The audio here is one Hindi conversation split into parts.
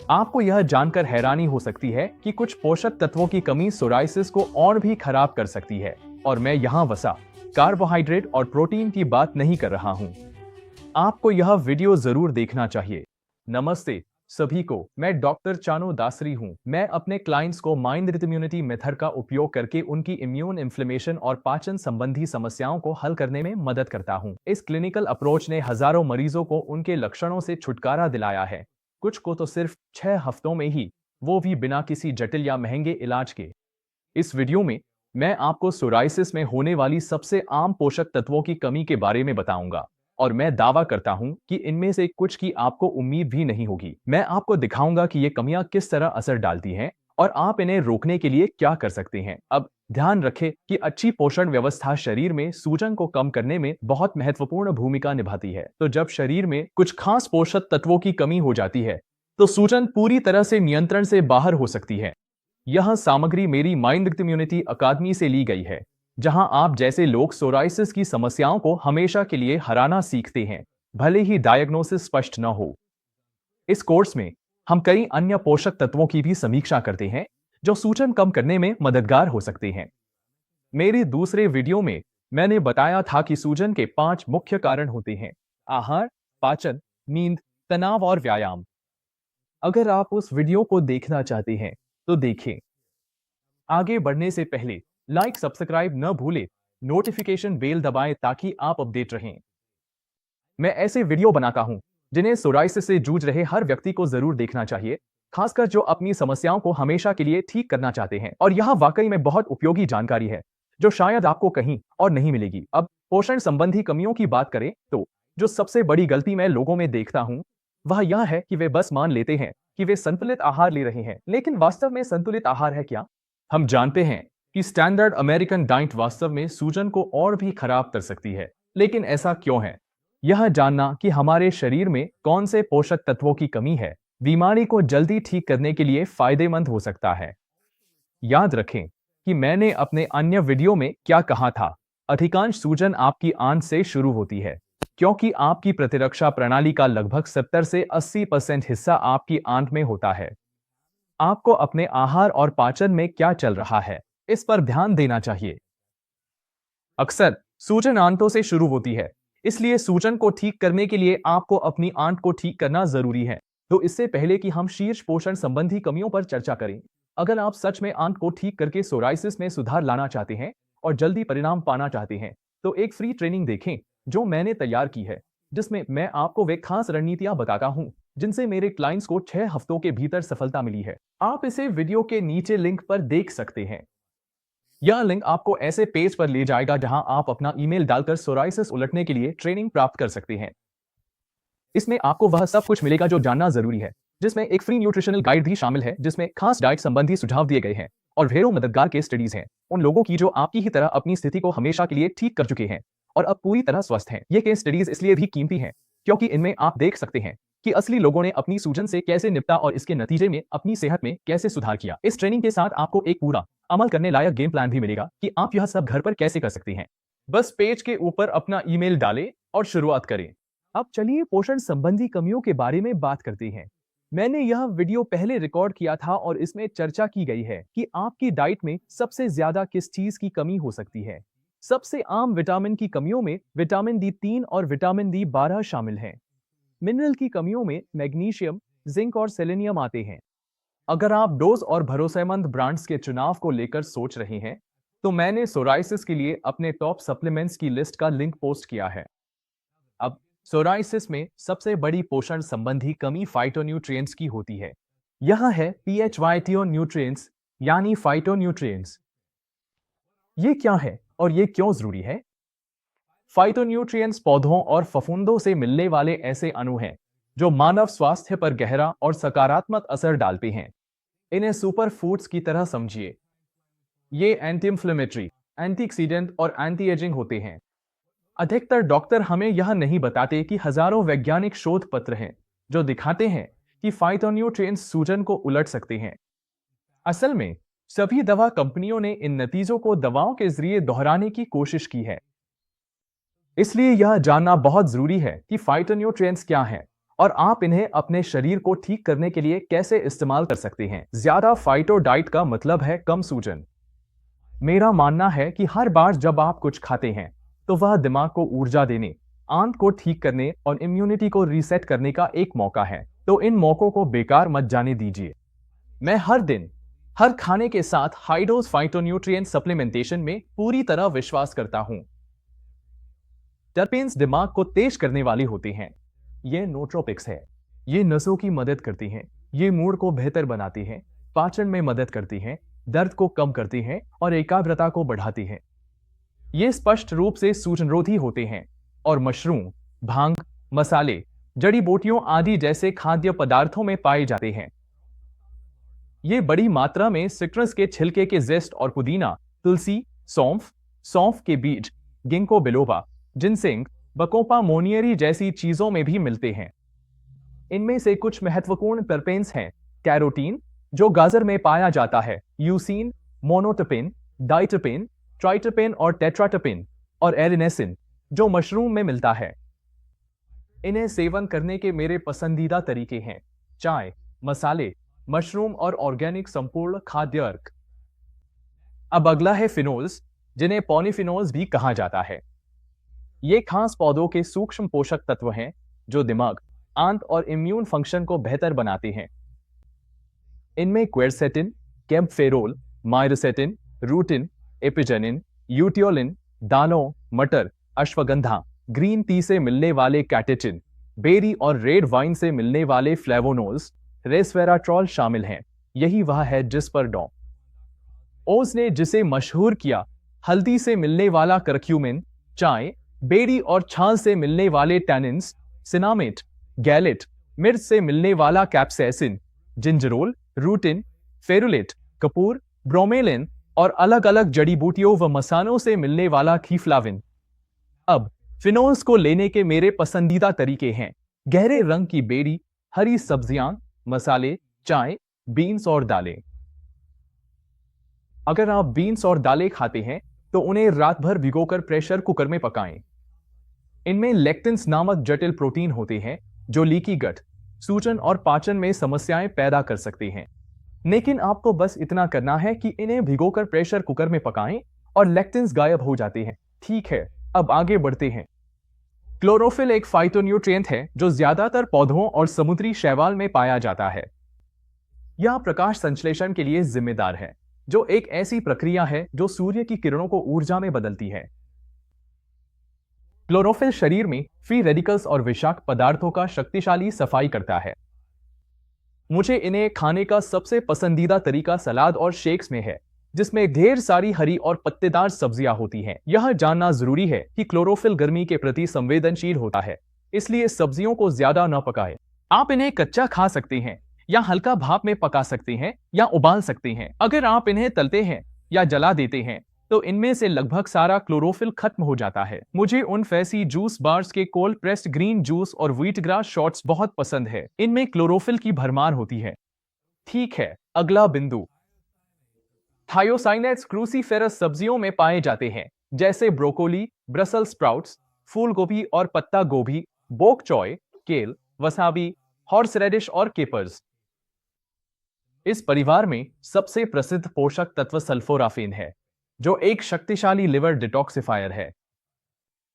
आपको यह जानकर हैरानी हो सकती है कि कुछ पोषक तत्वों की कमी सोराइसिस को और भी खराब कर सकती है। और मैं यहाँ वसा, कार्बोहाइड्रेट और प्रोटीन की बात नहीं कर रहा हूँ। आपको यह वीडियो जरूर देखना चाहिए। नमस्ते सभी को, मैं डॉक्टर चानो दासरी हूँ। मैं अपने क्लाइंट्स को माइंड इम्यूनिटी मेथड का उपयोग करके उनकी इम्यून इन्फ्लेमेशन और पाचन संबंधी समस्याओं को हल करने में मदद करता हूँ। इस क्लिनिकल अप्रोच ने हजारों मरीजों को उनके लक्षणों से छुटकारा दिलाया है, कुछ को तो सिर्फ 6 हफ्तों में ही, वो भी बिना किसी जटिल या महंगे इलाज के। इस वीडियो में मैं आपको सोराइसिस में होने वाली सबसे आम पोषक तत्वों की कमी के बारे में बताऊंगा, और मैं दावा करता हूं कि इनमें से कुछ की आपको उम्मीद भी नहीं होगी। मैं आपको दिखाऊंगा कि ये कमियां किस तरह असर डालती हैं और आप इन्हें रोकने के लिए क्या कर सकते हैं। अब ध्यान रखें कि अच्छी पोषण व्यवस्था शरीर में सूजन को कम करने में बहुत महत्वपूर्ण भूमिका निभाती है। तो जब शरीर में कुछ खास पोषक तत्वों की कमी हो जाती है, तो सूजन पूरी तरह से नियंत्रण से बाहर हो सकती है। यह सामग्री मेरी माइंड इम्यूनिटी अकादमी से ली गई है, जहां आप जैसे लोग सोराइसिस की समस्याओं को हमेशा के लिए हराना सीखते हैं, भले ही डायग्नोसिस स्पष्ट न हो। इस कोर्स में हम कई अन्य पोषक तत्वों की भी समीक्षा करते हैं, जो सूजन कम करने में मददगार हो सकते हैं। मेरे दूसरे वीडियो में मैंने बताया था कि सूजन के 5 मुख्य कारण होते हैं: आहार, पाचन, नींद, तनाव और व्यायाम। अगर आप उस वीडियो को देखना चाहते हैं तो देखें। आगे बढ़ने से पहले लाइक सब्सक्राइब न भूलें, नोटिफिकेशन बेल दबाएं ताकि आप अपडेट रहें। मैं ऐसे वीडियो बनाता हूं जिन्हें सोराइसिस से जूझ रहे हर व्यक्ति को जरूर देखना चाहिए, खासकर जो अपनी समस्याओं को हमेशा के लिए ठीक करना चाहते हैं। और यह वाकई में बहुत उपयोगी जानकारी है, जो शायद आपको कहीं और नहीं मिलेगी। अब पोषण संबंधी कमियों की बात करें तो जो सबसे बड़ी गलती मैं लोगों में देखता हूं, वह यह है कि वे बस मान लेते हैं कि वे संतुलित आहार ले रहे हैं। लेकिन वास्तव में संतुलित आहार है क्या? हम जानते हैं कि स्टैंडर्ड अमेरिकन डाइट वास्तव में सूजन को और भी खराब कर सकती है। लेकिन ऐसा क्यों है? यह जानना कि हमारे शरीर में कौन से पोषक तत्वों की कमी है, बीमारी को जल्दी ठीक करने के लिए फायदेमंद हो सकता है। याद रखें कि मैंने अपने अन्य वीडियो में क्या कहा था। अधिकांश सूजन आपकी आंत से शुरू होती है, क्योंकि आपकी प्रतिरक्षा प्रणाली का लगभग 70 से 80% हिस्सा आपकी आंत में होता है। आपको अपने आहार और पाचन में क्या चल रहा है, इस पर ध्यान देना चाहिए। अक्सर सूजन आंतों से शुरू होती है, इसलिए सूजन को ठीक करने के लिए आपको अपनी आंत को ठीक करना जरूरी है। तो इससे पहले कि हम शीर्ष पोषण संबंधी कमियों पर चर्चा करें, अगर आप सच में आंत को ठीक करके सोराइसिस में सुधार लाना चाहते हैं और जल्दी परिणाम पाना चाहते हैं, तो एक फ्री ट्रेनिंग देखें जो मैंने तैयार की है, जिसमें मैं आपको वे खास रणनीतियां बताता हूं जिनसे मेरे क्लाइंट्स को 6 हफ्तों के भीतर सफलता मिली है। आप इसे वीडियो के नीचे लिंक पर देख सकते हैं। यह लिंक आपको ऐसे पेज पर ले जाएगा जहां आप अपना ईमेल डालकर सोराइसिस उलटने के लिए ट्रेनिंग प्राप्त कर सकते हैं। इसमें आपको वह सब कुछ मिलेगा जो जानना जरूरी है, जिसमें एक फ्री न्यूट्रिशनल गाइड भी शामिल है, जिसमें खास डाइट संबंधी सुझाव दिए गए हैं और ढेरों मददगार केस स्टडीज हैं, उन लोगों की जो आपकी ही तरह अपनी स्थिति को हमेशा के लिए ठीक कर चुके हैं और अब पूरी तरह स्वस्थ हैं। ये केस स्टडीज इसलिए भी कीमती हैं क्योंकि इनमें आप देख सकते हैं कि असली लोगों ने अपनी सूजन से कैसे निपटा और इसके नतीजे में अपनी सेहत में कैसे सुधार किया। इस ट्रेनिंग के साथ आपको एक पूरा अमल करने लायक गेम प्लान भी मिलेगा कि आप यह सब घर पर कैसे कर सकते हैं। बस पेज के ऊपर अपना ईमेल डालें और शुरुआत करें। अब चलिए पोषण संबंधी कमियों के बारे में बात करते हैं। मैंने यह वीडियो पहले रिकॉर्ड किया था और इसमें चर्चा की गई है कि आपकी डाइट में सबसे ज्यादा किस चीज की कमी हो सकती है। सबसे आम विटामिन की कमियों में विटामिन D3 और विटामिन D12 शामिल हैं। मिनरल की कमियों में मैग्नीशियम, जिंक और सेलेनियम आते हैं। अगर आप डोज और भरोसेमंद ब्रांड्स के चुनाव को लेकर सोच रहे हैं, तो मैंने सोराइसिस के लिए अपने टॉप सप्लीमेंट्स की लिस्ट का लिंक पोस्ट किया है। अब सोराइसिस में सबसे बड़ी पोषण संबंधी कमी फाइटोन्यूट्रिएंट्स की होती है। यह है PHYTO न्यूट्रिएंट्स, यानी फाइटोन्यूट्रिएंट्स। ये क्या है और ये क्यों जरूरी है? फाइटोन्यूट्रिएंट्स पौधों और फफूंदों से मिलने वाले ऐसे अणु हैं जो मानव स्वास्थ्य पर गहरा और सकारात्मक असर डालते हैं। इन्हें सुपर फूड्स की तरह समझिए। ये एंटी इंफ्लेमेटरी, एंटीऑक्सीडेंट और एंटी एजिंग होते हैं। अधिकतर डॉक्टर हमें यह नहीं बताते कि हजारों वैज्ञानिक शोध पत्र हैं जो दिखाते हैं कि फाइटोन्यूट्रिएंट्स सूजन को उलट सकते हैं। असल में सभी दवा कंपनियों ने इन नतीजों को दवाओं के जरिए दोहराने की कोशिश की है। इसलिए यह जानना बहुत जरूरी है कि फाइटोन्यूट्रिएंट्स क्या हैं और आप इन्हें अपने शरीर को ठीक करने के लिए कैसे इस्तेमाल कर सकते हैं। ज्यादा फाइटो डाइट का मतलब है कम सूजन। मेरा मानना है कि हर बार जब आप कुछ खाते हैं तो वह दिमाग को ऊर्जा देने, आंत को ठीक करने और इम्यूनिटी को रीसेट करने का एक मौका है। तो इन मौकों को बेकार मत जाने दीजिए। मैं हर दिन हर खाने के साथ हाई डोज फाइटोन्यूट्रिएंट सप्लीमेंटेशन में पूरी तरह विश्वास करता हूं। टर्पेन्स दिमाग को तेज करने वाली होती हैं। ये नोट्रोपिक्स है। ये नसों की मदद करती हैं। ये मूड को बेहतर बनाती हैं, पाचन में मदद करती हैं, दर्द को कम करती हैं और एकाग्रता को बढ़ाती हैं। ये स्पष्ट रूप से सूजनरोधी होते हैं और मशरूम, भांग, मसाले, जड़ी बूटियों आदि जैसे खाद्य पदार्थों में पाए जाते हैं। ये बड़ी मात्रा में सिट्रस के छिलके के जेस्ट और पुदीना, तुलसी, सौंफ, सौंफ के बीज, ginkgo biloba, ginseng, bacopa monnieri जैसी चीजों में भी मिलते हैं। इनमें से कुछ महत्वपूर्ण टर्पेन्स हैं: कैरोटीन, जो गाजर में पाया जाता है, यूसीन, मोनोटर्पेन, डाइटर्पेन, ट्राइटर्पेन और टेट्राटर्पेन, और एरिनेसिन, जो मशरूम में मिलता है। इन्हें सेवन करने के मेरे पसंदीदा तरीके हैं: चाय, मसाले, मशरूम और ऑर्गेनिक संपूर्ण खाद्य अर्क। अब अगला है फिनोल्स, जिन्हें पॉलीफिनोल्स भी कहा जाता है। ये खास पौधों के सूक्ष्म पोषक तत्व हैं जो दिमाग, आंत और इम्यून फंक्शन को बेहतर बनाते हैं। इनमें क्वेरसेटिन, कैम्पफेरोल, मायरोसेटिन, रूटिन, एपिजेनिन, यूटियोलिन, दालों, मटर, अश्वगंधा, ग्रीन टी से मिलने वाले कैटेचिन, बेरी और रेड वाइन से मिलने वाले फ्लेवोनोल्स, रेसवेराट्रॉल शामिल हैं। यही वह है जिस पर डॉ. ओज ने जिसे मशहूर किया। हल्दी से मिलने वाला करक्यूमिन, चाय, बेरी और छाछ से मिलने वाले टैनिन्स, सिनामेट, गैलेट, मिर्च से मिलने वाला कैप्सेसिन, जिंजरोल, रूटिन, फेरुलेट, कपूर, ब्रोमेलिन और अलग अलग जड़ी बूटियों व मसालों से मिलने वाला खीफ्लाविन। अब फिनोल्स को लेने के मेरे पसंदीदा तरीके हैं: गहरे रंग की बेरी, हरी सब्जियां, मसाले, चाय, बीन्स और दालें। अगर आप बीन्स और दालें खाते हैं तो उन्हें रात भर भिगोकर प्रेशर कुकर में पकाएं। इनमें लेक्टिन्स नामक जटिल प्रोटीन होते हैं जो लीकी गट, सूजन और पाचन में समस्याएं पैदा कर सकते हैं। लेकिन आपको बस इतना करना है कि इन्हें भिगोकर प्रेशर कुकर में पकाएं और लेक्टिन्स गायब हो जाते हैं। ठीक है, अब आगे बढ़ते हैं। क्लोरोफिल एक फाइटोन्यूट्रिएंट है जो ज्यादातर पौधों और समुद्री शैवाल में पाया जाता है। यह प्रकाश संश्लेषण के लिए जिम्मेदार है, जो एक ऐसी प्रक्रिया है जो सूर्य की किरणों को ऊर्जा में बदलती है। क्लोरोफिल शरीर में फ्री रेडिकल्स और विषाक्त पदार्थों का शक्तिशाली सफाई करता है। मुझे इन्हें खाने का सबसे पसंदीदा तरीका सलाद और शेक्स में है, जिसमें ढेर सारी हरी और पत्तेदार सब्जियां होती हैं। यह जानना जरूरी है कि क्लोरोफिल गर्मी के प्रति संवेदनशील होता है, इसलिए सब्जियों को ज्यादा न पकाएं। आप इन्हें कच्चा खा सकते हैं या हल्का भाप में पका सकते हैं या उबाल सकते हैं। अगर आप इन्हें तलते हैं या जला देते हैं तो इनमें से लगभग सारा क्लोरोफिल खत्म हो जाता है। मुझे उन फैसी जूस बार्स के कोल्ड प्रेस्ड ग्रीन जूस और व्हीट ग्रास शॉट्स बहुत पसंद है। इनमें क्लोरोफिल की भरमार होती है। ठीक है, अगला बिंदु। थायोसाइनेट्स क्रूसीफेरस सब्जियों में पाए जाते हैं, जैसे ब्रोकोली, ब्रसल स्प्राउट्स, फूल गोभी और पत्ता गोभी, बोक चॉय, केल, वसाबी, हॉर्स रेडिश और केपर्स। इस परिवार में सबसे प्रसिद्ध पोषक तत्व सल्फोराफेन है, जो एक शक्तिशाली लिवर डिटॉक्सिफायर है।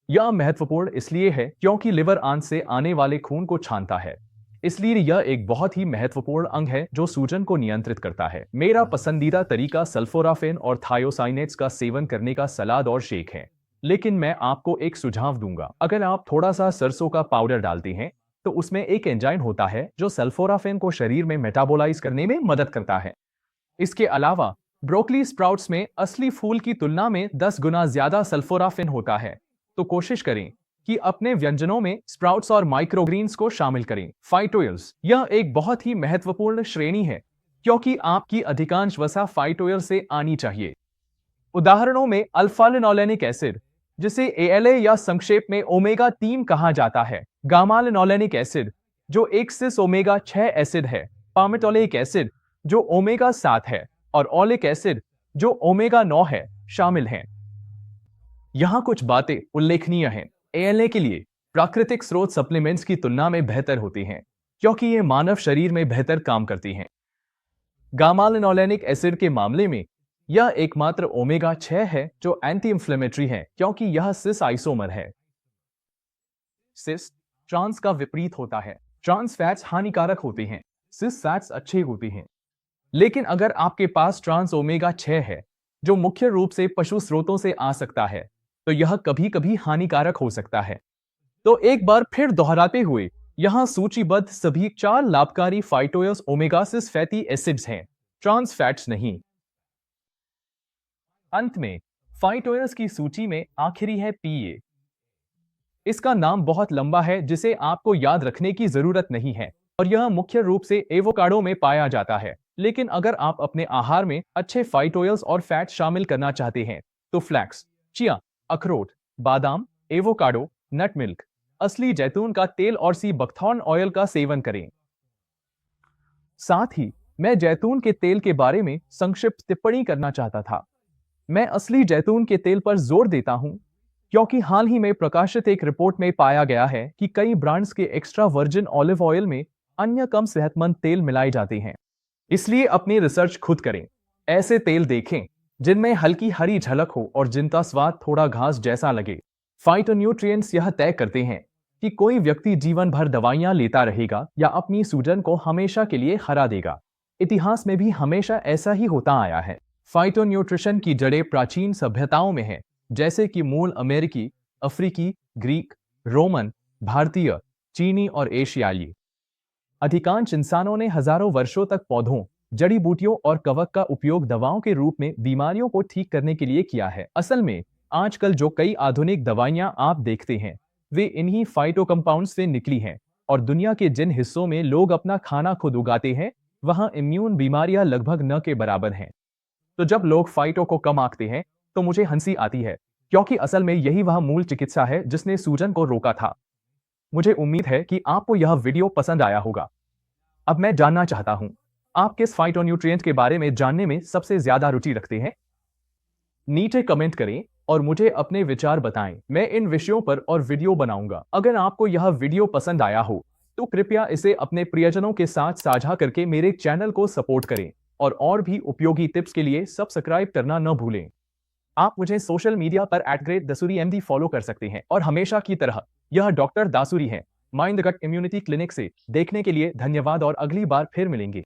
यह महत्वपूर्ण इसलिए है क्योंकि लिवर आंत से आने वाले खून को छानता है, इसलिए यह एक बहुत ही महत्वपूर्ण अंग है जो सूजन को नियंत्रित करता है। मेरा पसंदीदा तरीका सल्फोराफेन और थायोसाइनेट्स का सेवन करने का सलाद और शेक है, लेकिन मैं आपको एक सुझाव दूंगा। अगर आप थोड़ा सा सरसों का पाउडर डालते हैं तो उसमें एक एंजाइम होता है जो सल्फोराफेन को शरीर में मेटाबोलाइज करने में मदद करता है। इसके अलावा ब्रोकली स्प्राउट्स में असली फूल की तुलना में 10 गुना ज्यादा सल्फोराफेन होता है, तो कोशिश करें कि अपने व्यंजनों में स्प्राउट्स और माइक्रोग्रीन्स को शामिल करें। फाइटोइल्स, यह एक बहुत ही महत्वपूर्ण श्रेणी है क्योंकि आपकी अधिकांश वसा फाइटोइल से आनी चाहिए। उदाहरणों में अल्फा लिनोलेनिक एसिड, जिसे ALA या संक्षेप में ओमेगा 3 कहा जाता है, गामा लिनोलेनिक एसिड जो एक सिस ओमेगा 6 एसिड है, पामेटोलेइक एसिड जो ओमेगा 7 है और ओलिक एसिड जो ओमेगा 9 है, शामिल हैं। यहां कुछ बातें उल्लेखनीय हैं। ALA के लिए प्राकृतिक स्रोत सप्लीमेंट्स की तुलना में बेहतर होते हैं क्योंकि ये मानव शरीर में बेहतर काम करती हैं। गामा लिनोलेनिक एसिड के मामले में यह एकमात्र ओमेगा 6 है जो एंटी इंफ्लेमेटरी है क्योंकि यह सिस आइसोमर है। सिस ट्रांस का विपरीत होता है। ट्रांस फैट्स हानिकारक होते हैं, सिस फैट्स अच्छे होते हैं। लेकिन अगर आपके पास ट्रांस ओमेगा 6 है जो मुख्य रूप से पशु स्रोतों से आ सकता है तो यह कभी कभी हानिकारक हो सकता है। तो एक बार फिर दोहराते हुए यहां सूचीबद्ध सभी 4 लाभकारी फाइटोयस ओमेगा 6 फैटी एसिड्स हैं, ट्रांस फैट्स नहीं। अंत में फाइटोयस की सूची में आखिरी है पीए। इसका नाम बहुत लंबा है जिसे आपको याद रखने की जरूरत नहीं है और यह मुख्य रूप से एवोकाडो में पाया जाता है। लेकिन अगर आप अपने आहार में अच्छे फाइटोयल्स और फैट शामिल करना चाहते हैं तो फ्लैक्स, चिया, अखरोट, बादाम, एवोकाडो, नट मिल्क, असली जैतून का तेल और सी बकथॉर्न ऑयल का सेवन करें। साथ ही मैं जैतून के तेल के बारे में संक्षिप्त टिप्पणी करना चाहता था। मैं असली जैतून के तेल पर जोर देता हूं क्योंकि हाल ही में प्रकाशित एक रिपोर्ट में पाया गया है कि कई ब्रांड्स के एक्स्ट्रा वर्जिन ऑलिव ऑयल में अन्य कम सेहतमंद तेल मिलाए जाते हैं। इसलिए अपनी रिसर्च खुद करें। ऐसे तेल देखें जिनमें हल्की हरी झलक हो और जिनका स्वाद थोड़ा घास जैसा लगे। फाइटोन्यूट्रिएंट्स यह तय करते हैं कि कोई व्यक्ति जीवन भर दवाइयां लेता रहेगा या अपनी सूजन को हमेशा के लिए हरा देगा। इतिहास में भी हमेशा ऐसा ही होता आया है। फाइटोन्यूट्रिशन की जड़ें प्राचीन सभ्यताओं में हैं, जैसे कि मूल अमेरिकी, अफ्रीकी, ग्रीक, रोमन, भारतीय, चीनी और एशियाई। अधिकांश इंसानों ने हजारों वर्षों तक पौधों, जड़ी बूटियों और कवक का उपयोग दवाओं के रूप में बीमारियों को ठीक करने के लिए किया है। असल में आजकल जो कई आधुनिक दवाइयां आप देखते हैं वे इन्हीं फाइटो कंपाउंड से निकली हैं और दुनिया के जिन हिस्सों में लोग अपना खाना खुद उगाते हैं वहां इम्यून बीमारियां लगभग न के बराबर हैं। तो जब लोग फाइटो को कम आंकते हैं तो मुझे हंसी आती है क्योंकि असल में यही वह मूल चिकित्सा है जिसने सूजन को रोका था। मुझे उम्मीद है कि आपको यह वीडियो पसंद आया होगा। अब मैं जानना चाहता हूं, आप किस फाइटोन्यूट्रिएंट के बारे में जानने में सबसे ज्यादा रुचि रखते हैं? नीचे कमेंट करें और मुझे अपने विचार बताएं। मैं इन विषयों पर और वीडियो बनाऊंगा। अगर आपको यह वीडियो पसंद आया हो तो कृपया इसे अपने प्रियजनों के साथ साझा करके मेरे चैनल को सपोर्ट करें और भी उपयोगी टिप्स के लिए सब्सक्राइब करना न भूलें। आप मुझे सोशल मीडिया पर @dasuri_md फॉलो कर सकते हैं और हमेशा की तरह यह डॉक्टर दासुरी है, mind the gut immunity clinic से। देखने के लिए धन्यवाद और अगली बार फिर मिलेंगे।